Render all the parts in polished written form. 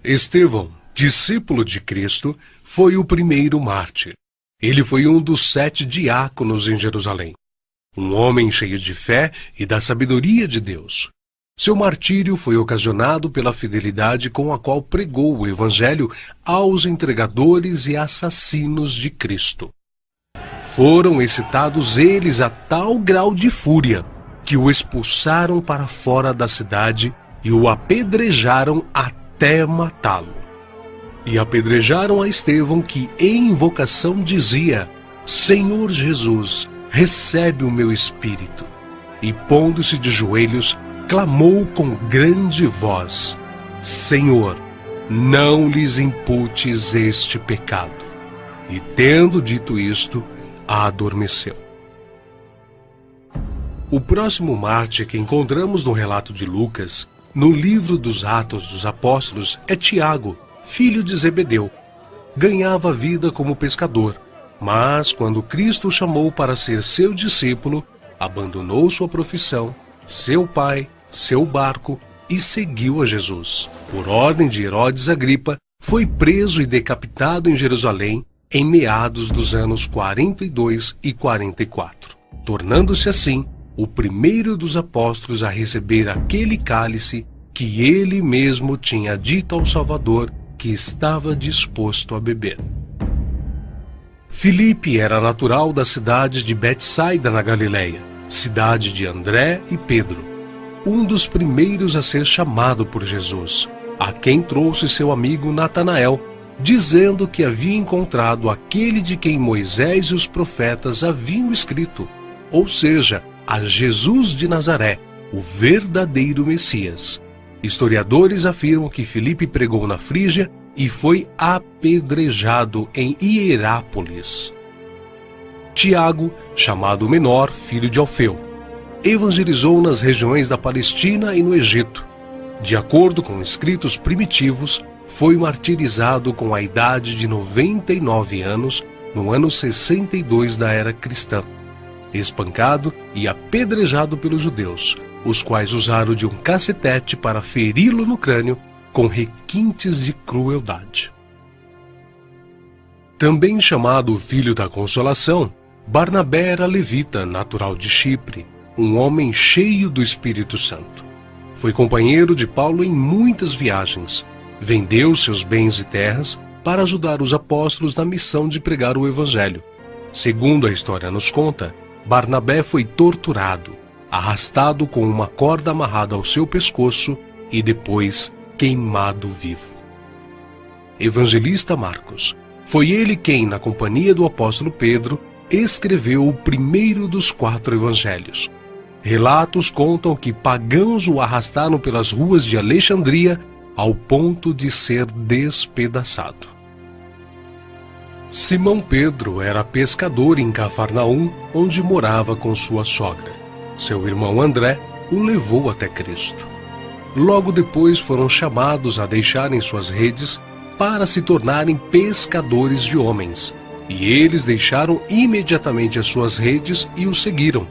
Estevão, discípulo de Cristo, foi o primeiro mártir. Ele foi um dos 7 diáconos em Jerusalém. Um homem cheio de fé e da sabedoria de Deus. Seu martírio foi ocasionado pela fidelidade com a qual pregou o Evangelho aos entregadores e assassinos de Cristo. Foram excitados eles a tal grau de fúria que o expulsaram para fora da cidade e o apedrejaram até matá-lo. E apedrejaram a Estevão, que em invocação dizia: Senhor Jesus, recebe o meu espírito. E pondo-se de joelhos, clamou com grande voz: Senhor, não lhes imputes este pecado. E tendo dito isto, adormeceu. O próximo mártir que encontramos no relato de Lucas, no livro dos Atos dos Apóstolos, é Tiago, filho de Zebedeu. Ganhava vida como pescador, mas quando Cristo o chamou para ser seu discípulo, abandonou sua profissão, seu pai, seu barco e seguiu a Jesus. Por ordem de Herodes Agripa, foi preso e decapitado em Jerusalém em meados dos anos 42 e 44, tornando-se assim o primeiro dos apóstolos a receber aquele cálice que ele mesmo tinha dito ao Salvador que estava disposto a beber. Filipe era natural da cidade de Betsaida, na Galileia, cidade de André e Pedro, um dos primeiros a ser chamado por Jesus, a quem trouxe seu amigo Natanael, dizendo que havia encontrado aquele de quem Moisés e os profetas haviam escrito, ou seja, a Jesus de Nazaré, o verdadeiro Messias. Historiadores afirmam que Filipe pregou na Frígia e foi apedrejado em Hierápolis. Tiago, chamado Menor, filho de Alfeu, evangelizou nas regiões da Palestina e no Egito. De acordo com escritos primitivos, foi martirizado com a idade de 99 anos, no ano 62 da era cristã, espancado e apedrejado pelos judeus, os quais usaram de um cacetete para feri-lo no crânio com requintes de crueldade. Também chamado Filho da Consolação, Barnabé era levita, natural de Chipre, um homem cheio do Espírito Santo. Foi companheiro de Paulo em muitas viagens. Vendeu seus bens e terras para ajudar os apóstolos na missão de pregar o Evangelho. Segundo a história nos conta, Barnabé foi torturado, arrastado com uma corda amarrada ao seu pescoço e depois queimado vivo. Evangelista Marcos. Foi ele quem, na companhia do apóstolo Pedro, escreveu o primeiro dos 4 evangelhos. Relatos contam que pagãos o arrastaram pelas ruas de Alexandria ao ponto de ser despedaçado. Simão Pedro era pescador em Cafarnaum, onde morava com sua sogra. Seu irmão André o levou até Cristo. Logo depois foram chamados a deixarem suas redes para se tornarem pescadores de homens, e eles deixaram imediatamente as suas redes e o seguiram.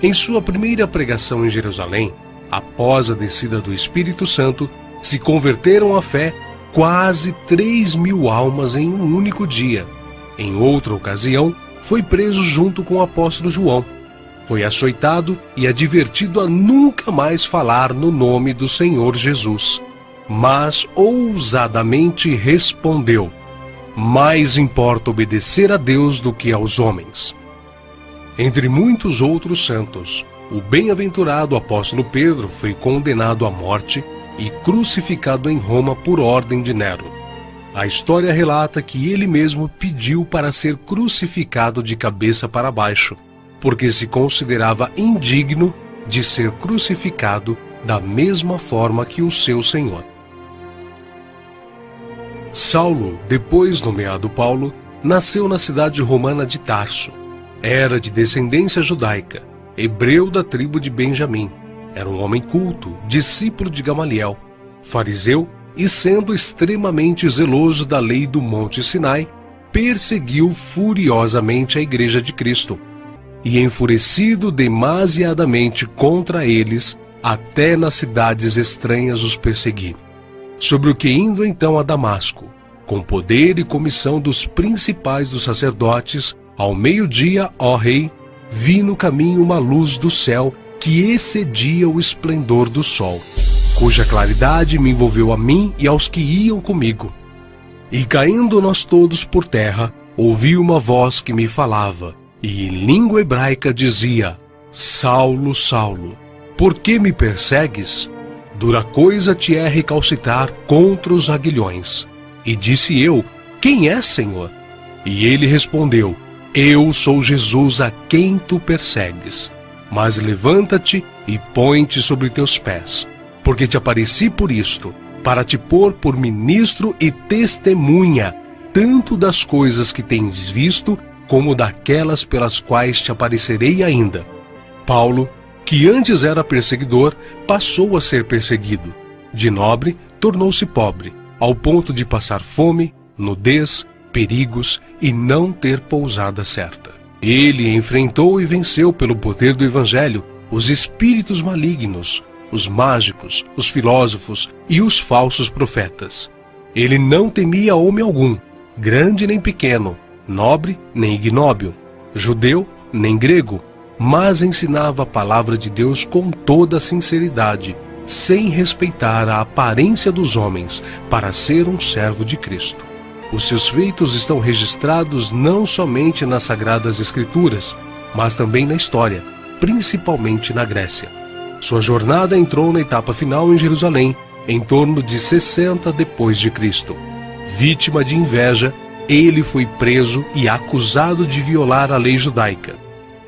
Em sua primeira pregação em Jerusalém, após a descida do Espírito Santo, se converteram à fé quase 3.000 almas em um único dia. Em outra ocasião, foi preso junto com o apóstolo João. Foi açoitado e advertido a nunca mais falar no nome do Senhor Jesus. Mas ousadamente respondeu: mais importa obedecer a Deus do que aos homens. Entre muitos outros santos, o bem-aventurado apóstolo Pedro foi condenado à morte e crucificado em Roma por ordem de Nero. A história relata que ele mesmo pediu para ser crucificado de cabeça para baixo, porque se considerava indigno de ser crucificado da mesma forma que o seu Senhor. Saulo, depois nomeado Paulo, nasceu na cidade romana de Tarso. Era de descendência judaica, hebreu da tribo de Benjamim. Era um homem culto, discípulo de Gamaliel, fariseu, e sendo extremamente zeloso da lei do Monte Sinai, perseguiu furiosamente a Igreja de Cristo, e enfurecido demasiadamente contra eles, até nas cidades estranhas os persegui. sobre o que indo então a Damasco, com poder e comissão dos principais dos sacerdotes, ao meio-dia, ó rei, vi no caminho uma luz do céu que excedia o esplendor do sol, cuja claridade me envolveu a mim e aos que iam comigo. E caindo nós todos por terra, ouvi uma voz que me falava, e em língua hebraica dizia: Saulo, Saulo, por que me persegues? Dura coisa te é recalcitrar contra os aguilhões. E disse eu: Quem é, Senhor? E ele respondeu: Eu sou Jesus a quem tu persegues. Mas levanta-te e põe-te sobre teus pés, porque te apareci por isto, para te pôr por ministro e testemunha, tanto das coisas que tens visto, como daquelas pelas quais te aparecerei ainda. Paulo, que antes era perseguidor, passou a ser perseguido. De nobre, tornou-se pobre, ao ponto de passar fome, nudez, perigos e não ter pousada certa. Ele enfrentou e venceu pelo poder do Evangelho os espíritos malignos, os mágicos, os filósofos e os falsos profetas. Ele não temia homem algum, grande nem pequeno, nobre nem ignóbil, judeu nem grego, mas ensinava a palavra de Deus com toda a sinceridade, sem respeitar a aparência dos homens, para ser um servo de Cristo. Os seus feitos estão registrados não somente nas Sagradas Escrituras, mas também na história, principalmente na Grécia. Sua jornada entrou na etapa final em Jerusalém, em torno de 60 depois de Cristo. Vítima de inveja, ele foi preso e acusado de violar a lei judaica.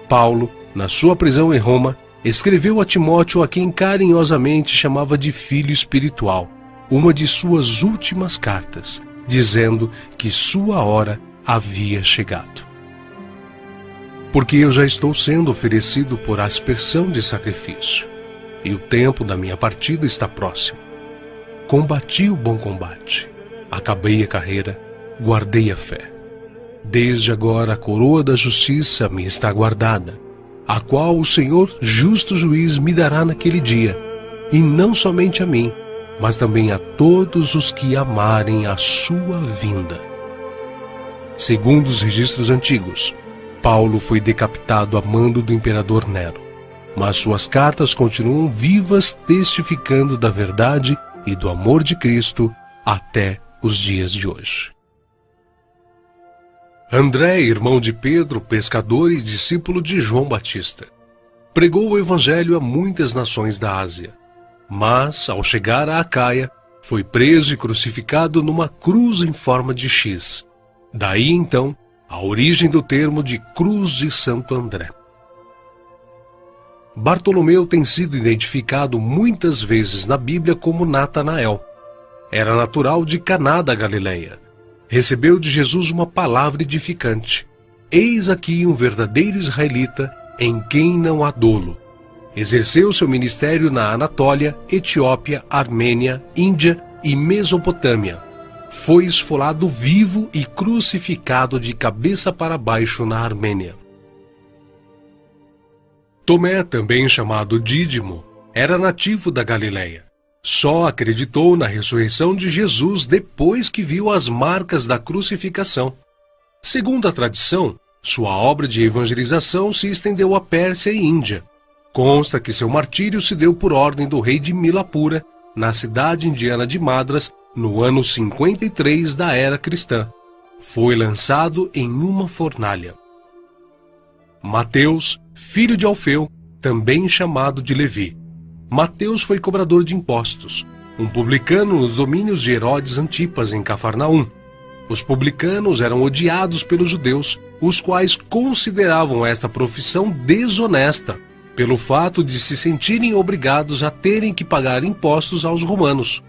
Paulo, na sua prisão em Roma, escreveu a Timóteo, a quem carinhosamente chamava de filho espiritual, uma de suas últimas cartas, dizendo que sua hora havia chegado. Porque eu já estou sendo oferecido por aspersão de sacrifício, e o tempo da minha partida está próximo. Combati o bom combate, acabei a carreira, guardei a fé. Desde agora a coroa da justiça me está guardada, a qual o Senhor, justo juiz, me dará naquele dia, e não somente a mim, mas também a todos os que amarem a sua vinda. Segundo os registros antigos, Paulo foi decapitado a mando do imperador Nero, mas suas cartas continuam vivas, testificando da verdade e do amor de Cristo até os dias de hoje. André, irmão de Pedro, pescador e discípulo de João Batista, pregou o evangelho a muitas nações da Ásia. Mas, ao chegar a Acaia, foi preso e crucificado numa cruz em forma de X. Daí, então, a origem do termo de Cruz de Santo André. Bartolomeu tem sido identificado muitas vezes na Bíblia como Natanael. Era natural de Caná da Galileia. Recebeu de Jesus uma palavra edificante. Eis aqui um verdadeiro israelita, em quem não há dolo. Exerceu seu ministério na Anatólia, Etiópia, Armênia, Índia e Mesopotâmia. Foi esfolado vivo e crucificado de cabeça para baixo na Armênia. Tomé, também chamado Dídimo, era nativo da Galileia. Só acreditou na ressurreição de Jesus depois que viu as marcas da crucificação. Segundo a tradição, sua obra de evangelização se estendeu à Pérsia e Índia. Consta que seu martírio se deu por ordem do rei de Milapura, na cidade indiana de Madras, no ano 53 da era cristã. Foi lançado em uma fornalha. Mateus, filho de Alfeu, também chamado de Levi. Mateus foi cobrador de impostos, um publicano nos domínios de Herodes Antipas, em Cafarnaum. Os publicanos eram odiados pelos judeus, os quais consideravam esta profissão desonesta, pelo fato de se sentirem obrigados a terem que pagar impostos aos romanos.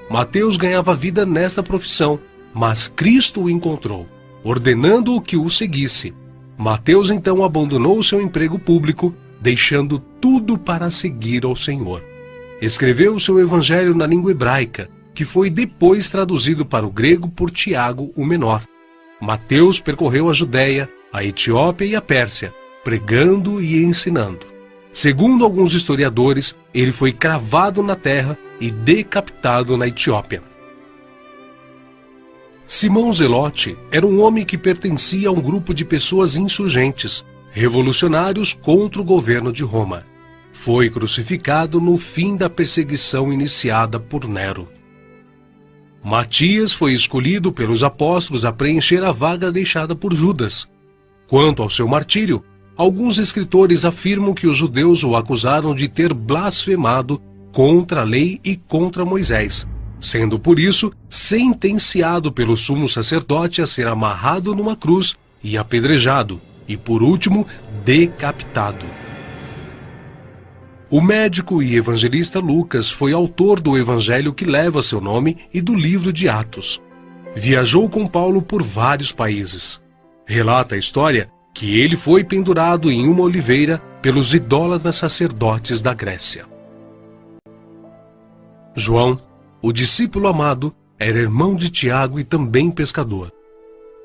Mateus ganhava vida nesta profissão, mas Cristo o encontrou, ordenando-o que o seguisse. Mateus então abandonou seu emprego público, deixando tudo para seguir ao Senhor. Escreveu seu evangelho na língua hebraica, que foi depois traduzido para o grego por Tiago, o menor. Mateus percorreu a Judéia, a Etiópia e a Pérsia, pregando e ensinando. Segundo alguns historiadores, ele foi cravado na terra e decapitado na Etiópia. Simão Zelote era um homem que pertencia a um grupo de pessoas insurgentes, revolucionários contra o governo de Roma. Foi crucificado no fim da perseguição iniciada por Nero. Matias foi escolhido pelos apóstolos a preencher a vaga deixada por Judas. Quanto ao seu martírio, alguns escritores afirmam que os judeus o acusaram de ter blasfemado contra a lei e contra Moisés, sendo por isso sentenciado pelo sumo sacerdote a ser amarrado numa cruz e apedrejado, e por último, decapitado. O médico e evangelista Lucas foi autor do evangelho que leva seu nome e do livro de Atos. Viajou com Paulo por vários países. Relata a história que ele foi pendurado em uma oliveira pelos idólatras sacerdotes da Grécia. João, o discípulo amado, era irmão de Tiago e também pescador.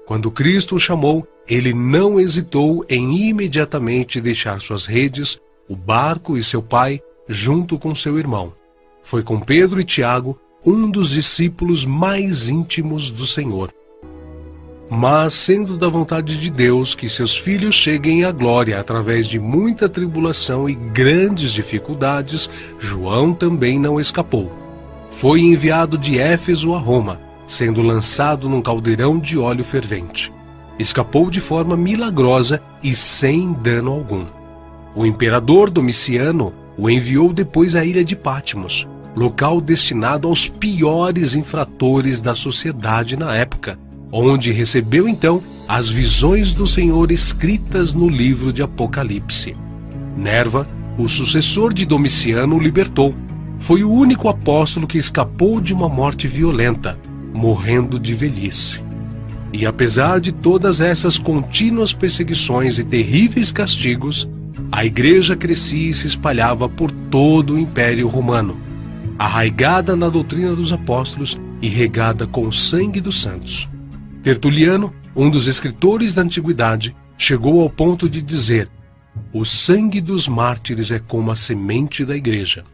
Quando Cristo o chamou, ele não hesitou em imediatamente deixar suas redes, o barco e seu pai, junto com seu irmão. Foi com Pedro e Tiago, um dos discípulos mais íntimos do Senhor. Mas, sendo da vontade de Deus que seus filhos cheguem à glória através de muita tribulação e grandes dificuldades, João também não escapou. Foi enviado de Éfeso a Roma, sendo lançado num caldeirão de óleo fervente. Escapou de forma milagrosa e sem dano algum. O imperador Domiciano o enviou depois à ilha de Patmos, local destinado aos piores infratores da sociedade na época, onde recebeu então as visões do Senhor escritas no livro de Apocalipse. Nerva, o sucessor de Domiciano, o libertou. Foi o único apóstolo que escapou de uma morte violenta, morrendo de velhice. E apesar de todas essas contínuas perseguições e terríveis castigos, a igreja crescia e se espalhava por todo o Império Romano, arraigada na doutrina dos apóstolos e regada com o sangue dos santos. Tertuliano, um dos escritores da antiguidade, chegou ao ponto de dizer: "O sangue dos mártires é como a semente da igreja."